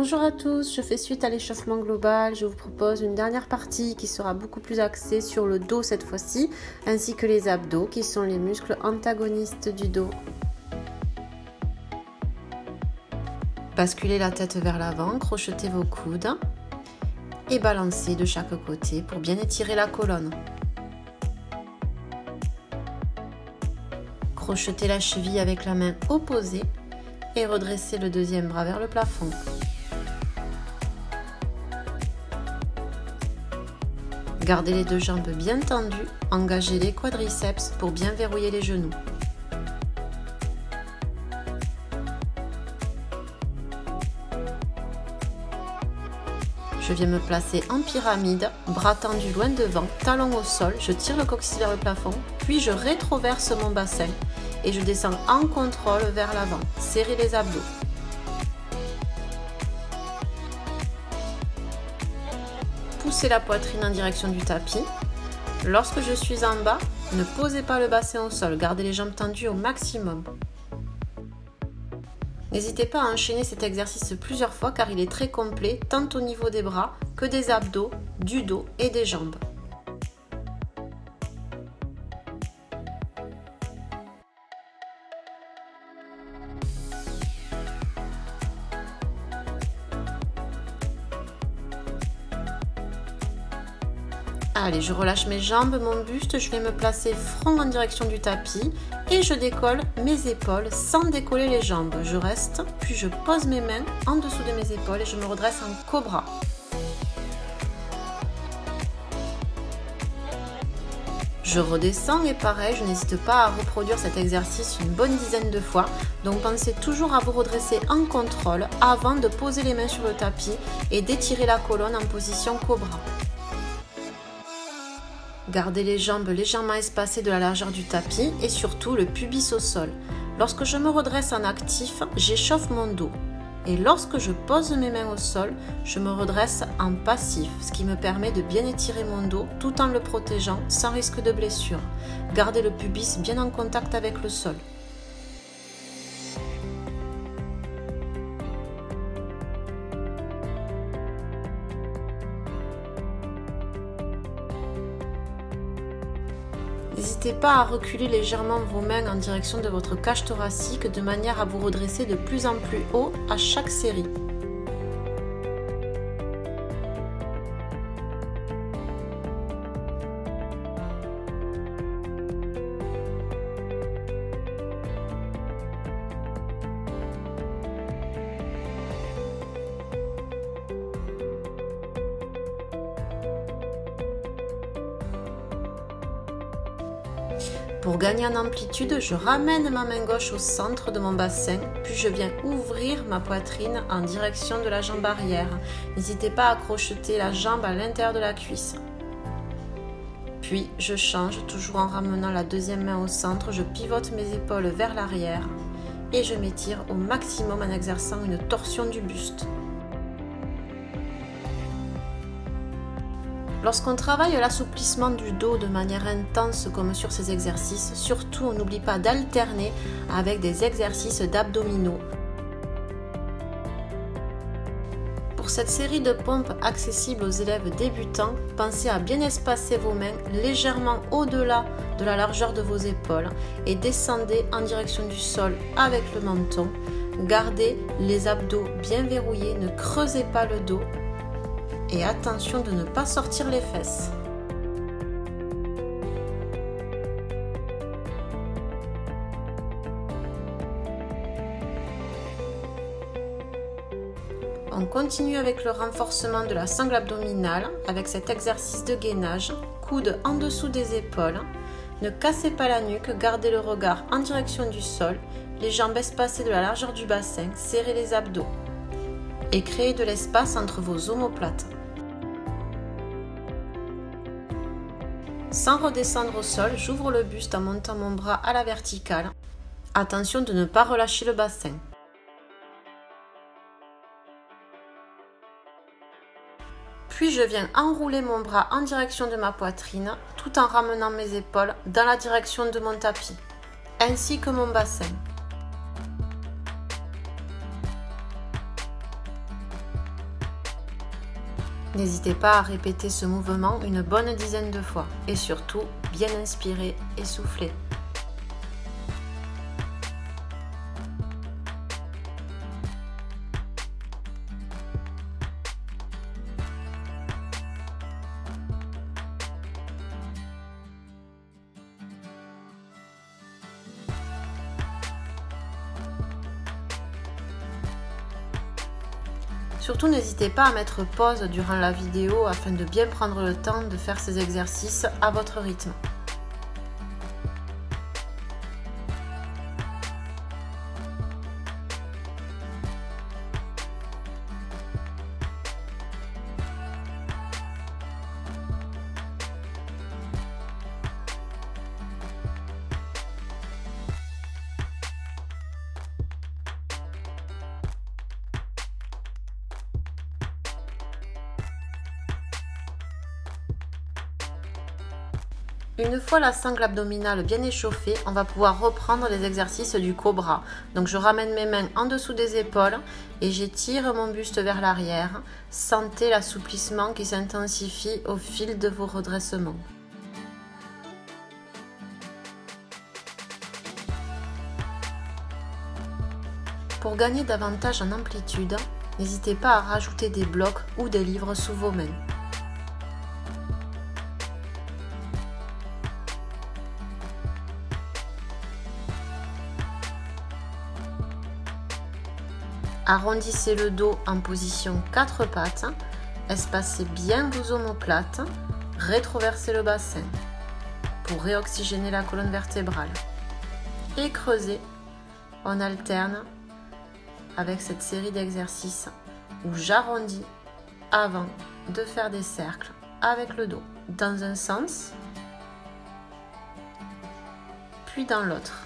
Bonjour à tous, je fais suite à l'échauffement global. Je vous propose une dernière partie qui sera beaucoup plus axée sur le dos cette fois-ci, ainsi que les abdos qui sont les muscles antagonistes du dos. Basculez la tête vers l'avant, crochetez vos coudes et balancez de chaque côté pour bien étirer la colonne. Crochetez la cheville avec la main opposée et redressez le deuxième bras vers le plafond. Gardez les deux jambes bien tendues, engagez les quadriceps pour bien verrouiller les genoux. Je viens me placer en pyramide, bras tendus loin devant, talons au sol, je tire le coccyx vers le plafond, puis je rétroverse mon bassin et je descends en contrôle vers l'avant. Serrez les abdos. Poussez la poitrine en direction du tapis. Lorsque je suis en bas, ne posez pas le bassin au sol, gardez les jambes tendues au maximum. N'hésitez pas à enchaîner cet exercice plusieurs fois car il est très complet tant au niveau des bras que des abdos, du dos et des jambes. Allez, je relâche mes jambes, mon buste, je vais me placer front en direction du tapis et je décolle mes épaules sans décoller les jambes. Je reste, puis je pose mes mains en dessous de mes épaules et je me redresse en cobra. Je redescends et pareil, je n'hésite pas à reproduire cet exercice une bonne dizaine de fois. Donc pensez toujours à vous redresser en contrôle avant de poser les mains sur le tapis et d'étirer la colonne en position cobra. Gardez les jambes légèrement espacées de la largeur du tapis et surtout le pubis au sol. Lorsque je me redresse en actif, j'échauffe mon dos. Et lorsque je pose mes mains au sol, je me redresse en passif, ce qui me permet de bien étirer mon dos tout en le protégeant sans risque de blessure. Gardez le pubis bien en contact avec le sol. N'hésitez pas à reculer légèrement vos mains en direction de votre cage thoracique de manière à vous redresser de plus en plus haut à chaque série. Pour gagner en amplitude, je ramène ma main gauche au centre de mon bassin, puis je viens ouvrir ma poitrine en direction de la jambe arrière. N'hésitez pas à crocheter la jambe à l'intérieur de la cuisse. Puis je change, toujours en ramenant la deuxième main au centre, je pivote mes épaules vers l'arrière et je m'étire au maximum en exerçant une torsion du buste. Lorsqu'on travaille l'assouplissement du dos de manière intense comme sur ces exercices, surtout on n'oublie pas d'alterner avec des exercices d'abdominaux. Pour cette série de pompes accessibles aux élèves débutants, pensez à bien espacer vos mains légèrement au-delà de la largeur de vos épaules et descendez en direction du sol avec le menton. Gardez les abdos bien verrouillés, ne creusez pas le dos. Et attention de ne pas sortir les fesses. On continue avec le renforcement de la sangle abdominale avec cet exercice de gainage, coude en dessous des épaules. Ne cassez pas la nuque, gardez le regard en direction du sol, les jambes espacées de la largeur du bassin, serrez les abdos et créez de l'espace entre vos omoplates. Sans redescendre au sol, j'ouvre le buste en montant mon bras à la verticale. Attention de ne pas relâcher le bassin. Puis je viens enrouler mon bras en direction de ma poitrine tout en ramenant mes épaules dans la direction de mon tapis, ainsi que mon bassin. N'hésitez pas à répéter ce mouvement une bonne dizaine de fois et surtout bien inspirer et souffler. Surtout, n'hésitez pas à mettre pause durant la vidéo afin de bien prendre le temps de faire ces exercices à votre rythme. Une fois la sangle abdominale bien échauffée, on va pouvoir reprendre les exercices du cobra. Donc je ramène mes mains en dessous des épaules et j'étire mon buste vers l'arrière. Sentez l'assouplissement qui s'intensifie au fil de vos redressements. Pour gagner davantage en amplitude, n'hésitez pas à rajouter des blocs ou des livres sous vos mains. Arrondissez le dos en position 4 pattes, espacez bien vos omoplates, rétroversez le bassin pour réoxygéner la colonne vertébrale. Et creusez, on alterne avec cette série d'exercices où j'arrondis avant de faire des cercles avec le dos dans un sens, puis dans l'autre.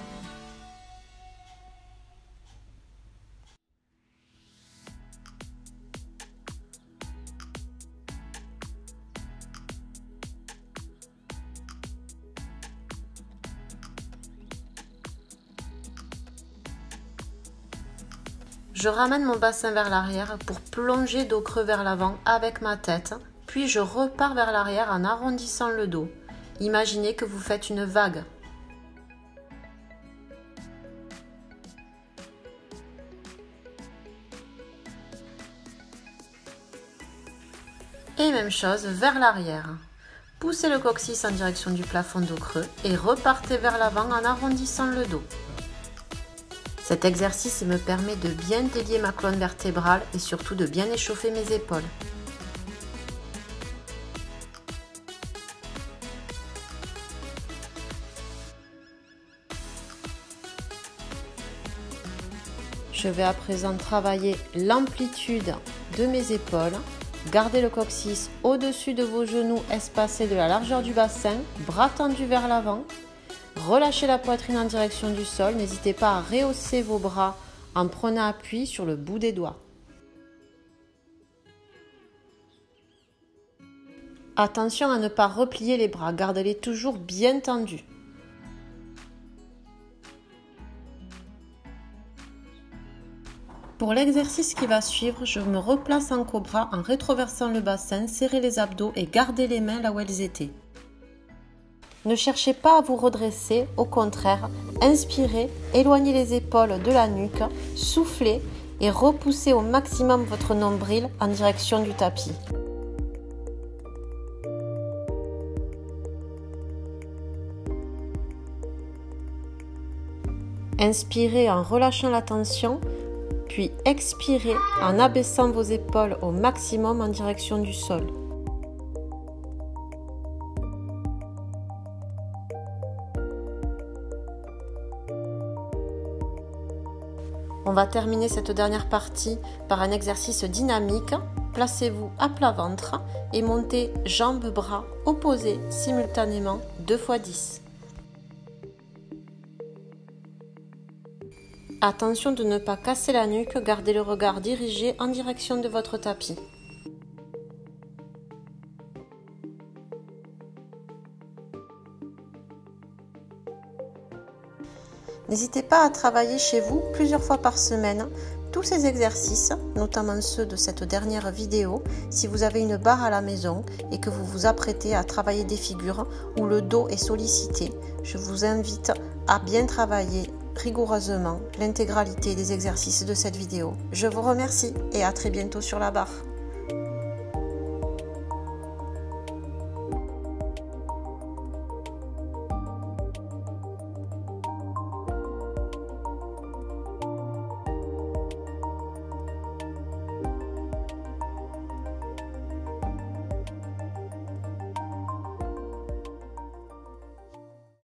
Je ramène mon bassin vers l'arrière pour plonger dos creux vers l'avant avec ma tête, puis je repars vers l'arrière en arrondissant le dos. Imaginez que vous faites une vague. Et même chose vers l'arrière. Poussez le coccyx en direction du plafond dos creux et repartez vers l'avant en arrondissant le dos. Cet exercice me permet de bien délier ma colonne vertébrale et surtout de bien échauffer mes épaules. Je vais à présent travailler l'amplitude de mes épaules. Gardez le coccyx au-dessus de vos genoux espacés de la largeur du bassin, bras tendus vers l'avant. Relâchez la poitrine en direction du sol, n'hésitez pas à rehausser vos bras en prenant appui sur le bout des doigts. Attention à ne pas replier les bras, gardez-les toujours bien tendus. Pour l'exercice qui va suivre, je me replace en cobra en rétroversant le bassin, serrez les abdos et gardez les mains là où elles étaient. Ne cherchez pas à vous redresser, au contraire, inspirez, éloignez les épaules de la nuque, soufflez et repoussez au maximum votre nombril en direction du tapis. Inspirez en relâchant la tension, puis expirez en abaissant vos épaules au maximum en direction du sol. On va terminer cette dernière partie par un exercice dynamique. Placez-vous à plat ventre et montez jambes-bras opposés simultanément 2 x 10. Attention de ne pas casser la nuque, gardez le regard dirigé en direction de votre tapis. N'hésitez pas à travailler chez vous plusieurs fois par semaine tous ces exercices, notamment ceux de cette dernière vidéo, si vous avez une barre à la maison et que vous vous apprêtez à travailler des figures où le dos est sollicité. Je vous invite à bien travailler rigoureusement l'intégralité des exercices de cette vidéo. Je vous remercie et à très bientôt sur la barre.